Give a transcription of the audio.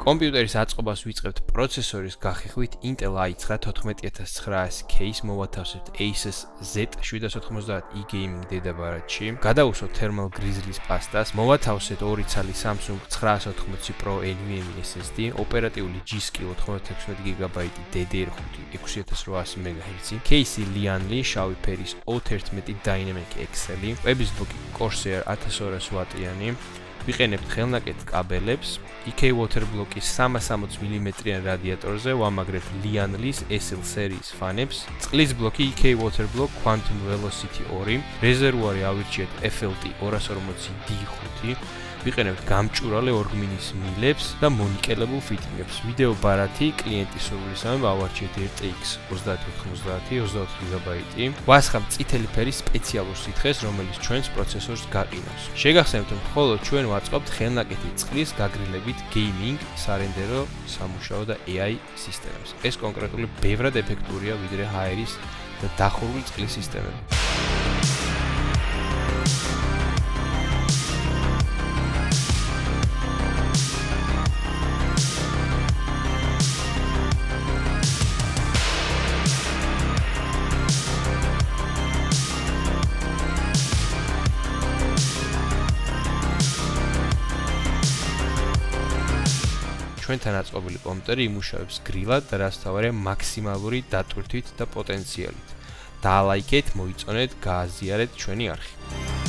კომპიუტერის აწყობას ვიწყებთ პროცესორის გახეხვით Intel i9-14900K-ს მოვათავსებთ Asus Z790 e-gaming დედაბარათში, გადავუსვოთ Thermal Grizzly-ს პასტას, მოვათავსეთ 2 ცალი Samsung 980 Pro NVMe SSD, ოპერატიული G-Skill 96GB DDR5 6800 MHz, кейსი Lianli, შავი ფერის O11 Dynamic XL, კვების ბლოკი Corsair 1200 ვატიანი, ვიყენებთ ხელნაკეთ კაბელებს, EK Water ბლოკის 360 mm-იან რადიატორზე ვამაგრებთ Lianli-ს SL სერიის ფანებს, წყლის ბლოკი EK Water Block Quantum Velocity 2, რეზერვუარი ავირჩიეთ FLT 240D5, ვიყენებთ გამჭვირვალე ორგმინის მილებს და მონიკელებულ ფიტინგებს. ვიდეო ბარათი კლიენტის სურვილისამებრ ავარჩიეთ RTX 3090 24GB. ვასხამთ წითელი ფერის სპეციალურ სითხეს, რომელიც ჩვენს პროცესორს გაყინავს. შეგახსენებთ, რომ მხოლოდ ჩვენ ვაწყობთ ხელნაკეთი წყლის გაგრილებით gaming, სარენდერო, სამუშაო და AI სისტემებს. ეს კონკრეტული ბევრად ეფექტურია ვიდრე HR-ის და დახურული წყლის სისტემები. ჩვენთან აწყობილი კომპიუტერი იმუშავებს გრილად და რაც თავარია მაქსიმალური დატვირთვით და პოტენციალით. დაალაიქეთ, მოიწონეთ, გააზიარეთ ჩვენი არხი.